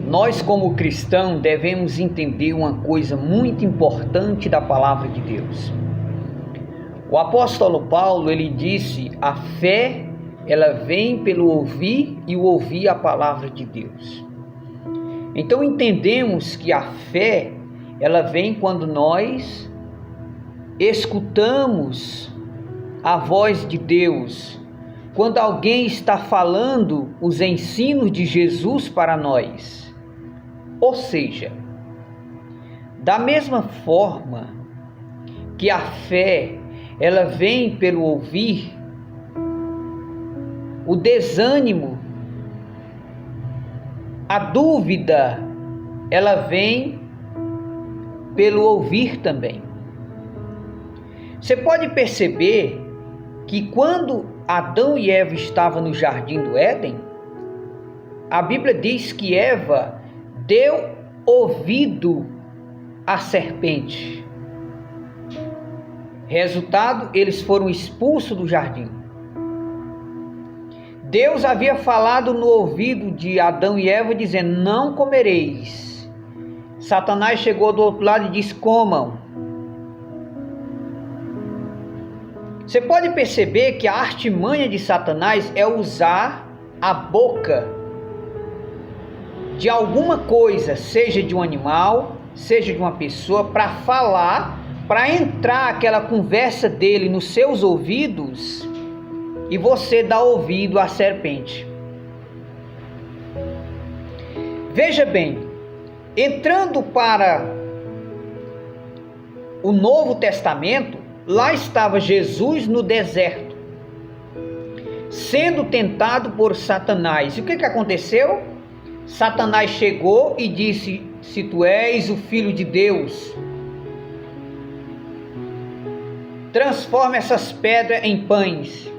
Nós, como cristãos, devemos entender uma coisa muito importante da palavra de Deus. O apóstolo Paulo, ele disse: a fé, ela vem pelo ouvir e o ouvir a palavra de Deus. Então entendemos que a fé, ela vem quando nós escutamos a voz de Deus, quando alguém está falando os ensinos de Jesus para nós. Ou seja, da mesma forma que a fé, ela vem pelo ouvir, o desânimo, a dúvida, ela vem pelo ouvir também. Você pode perceber que quando Adão e Eva estavam no jardim do Éden, a Bíblia diz que Eva deu ouvido à serpente. Resultado, eles foram expulsos do jardim. Deus havia falado no ouvido de Adão e Eva, dizendo: não comereis. Satanás chegou do outro lado e disse: comam. Você pode perceber que a artimanha de Satanás é usar a boca de alguma coisa, seja de um animal, seja de uma pessoa, para falar, para entrar aquela conversa dele nos seus ouvidos e você dá ouvido à serpente. Veja bem, entrando para o Novo Testamento, lá estava Jesus no deserto, sendo tentado por Satanás. E o que aconteceu? Satanás chegou e disse: se tu és o Filho de Deus, transforma essas pedras em pães.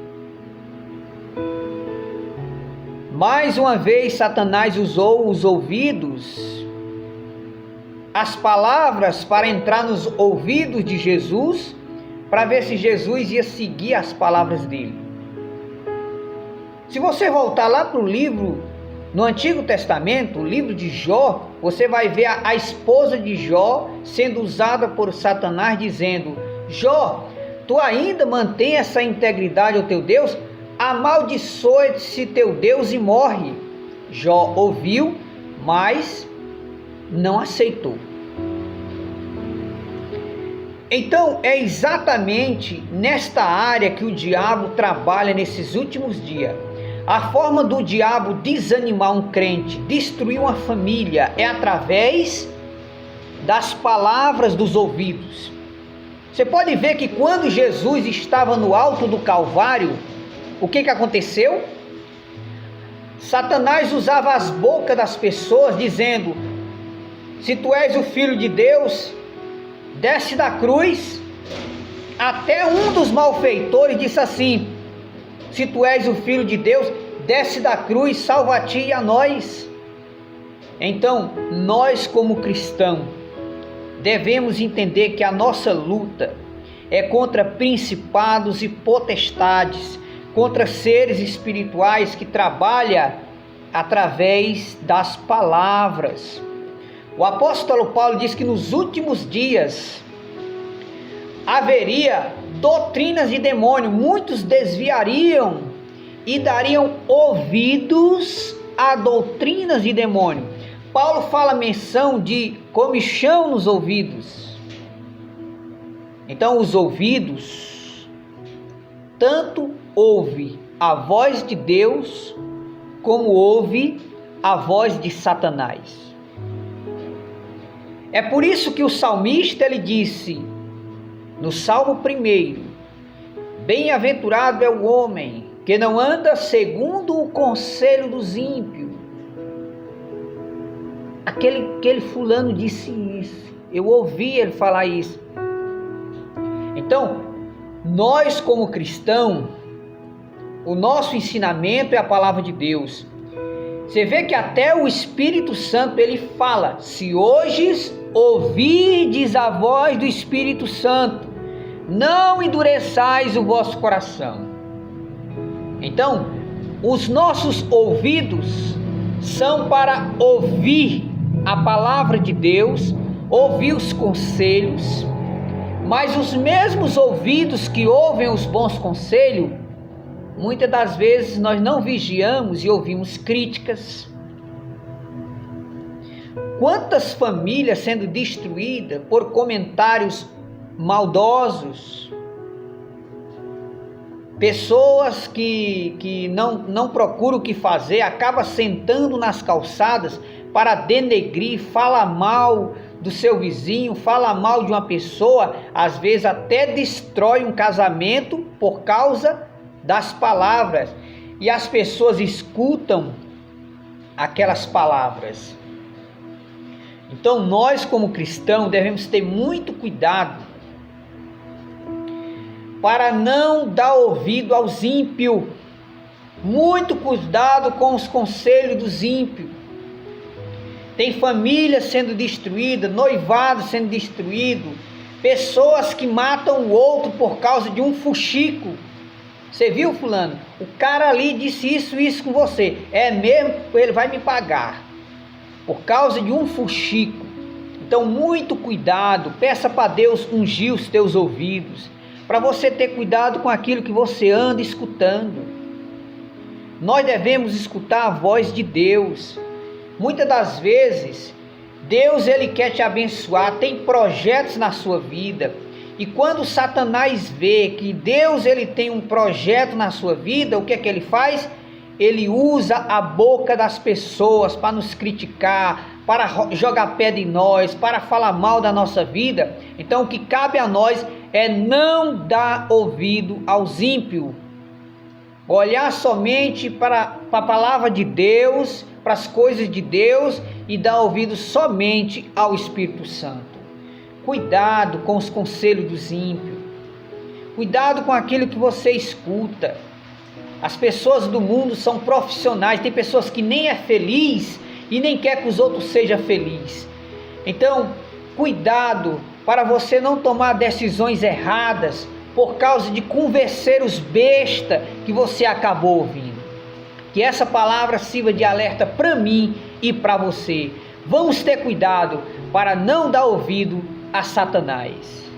Mais uma vez, Satanás usou os ouvidos, as palavras, para entrar nos ouvidos de Jesus, para ver se Jesus ia seguir as palavras dele. Se você voltar lá para o livro, no Antigo Testamento, o livro de Jó, você vai ver a esposa de Jó sendo usada por Satanás, dizendo: Jó, tu ainda mantém essa integridade ao teu Deus? Amaldiçoe-se teu Deus e morre. Jó ouviu, mas não aceitou. Então é exatamente nesta área que o diabo trabalha nesses últimos dias. A forma do diabo desanimar um crente, destruir uma família, é através das palavras dos ouvidos. Você pode ver que quando Jesus estava no alto do Calvário, o que aconteceu? Satanás usava as bocas das pessoas dizendo: se tu és o Filho de Deus, desce da cruz. Até um dos malfeitores disse assim: se tu és o Filho de Deus, desce da cruz, salva a ti e a nós. Então, nós como cristãos, devemos entender que a nossa luta é contra principados e potestades, contra seres espirituais que trabalham através das palavras. O apóstolo Paulo diz que nos últimos dias haveria doutrinas de demônio, muitos desviariam e dariam ouvidos a doutrinas de demônio. Paulo fala menção de comichão nos ouvidos. Então os ouvidos tanto ouve a voz de Deus como ouve a voz de Satanás. É por isso que o salmista, ele disse no Salmo 1: bem-aventurado é o homem que não anda segundo o conselho dos ímpios. Aquele fulano disse isso, eu ouvi ele falar isso. Então, nós como cristãos, o nosso ensinamento é a palavra de Deus. Você vê que até o Espírito Santo, ele fala: se hoje ouvirdes a voz do Espírito Santo, não endureçais o vosso coração. Então, os nossos ouvidos são para ouvir a palavra de Deus, ouvir os conselhos, mas os mesmos ouvidos que ouvem os bons conselhos, muitas das vezes nós não vigiamos e ouvimos críticas. Quantas famílias sendo destruídas por comentários maldosos, pessoas que não procuram o que fazer, acabam sentando nas calçadas para denegrir, fala mal do seu vizinho, fala mal de uma pessoa, às vezes até destrói um casamento por causa das palavras, e as pessoas escutam aquelas palavras. Então nós, como cristãos, devemos ter muito cuidado para não dar ouvido aos ímpios. Muito cuidado com os conselhos dos ímpios. Tem famílias sendo destruídas, noivados sendo destruídos, pessoas que matam o outro por causa de um fuxico. Você viu, fulano? O cara ali disse isso com você. É mesmo? Ele vai me pagar. Por causa de um fuxico. Então, muito cuidado. Peça para Deus ungir os teus ouvidos, para você ter cuidado com aquilo que você anda escutando. Nós devemos escutar a voz de Deus. Muitas das vezes, Deus ele quer te abençoar, tem projetos na sua vida. E quando Satanás vê que Deus ele tem um projeto na sua vida, o que é que ele faz? Ele usa a boca das pessoas para nos criticar, para jogar pedra em nós, para falar mal da nossa vida. Então o que cabe a nós é não dar ouvido aos ímpios. Olhar somente para a palavra de Deus, para as coisas de Deus, e dar ouvido somente ao Espírito Santo. Cuidado com os conselhos dos ímpios. Cuidado com aquilo que você escuta. As pessoas do mundo são profissionais. Tem pessoas que nem é feliz e nem quer que os outros sejam felizes. Então, cuidado para você não tomar decisões erradas por causa de converseiros besta que você acabou ouvindo. Que essa palavra sirva de alerta para mim e para você. Vamos ter cuidado para não dar ouvido a Satanás.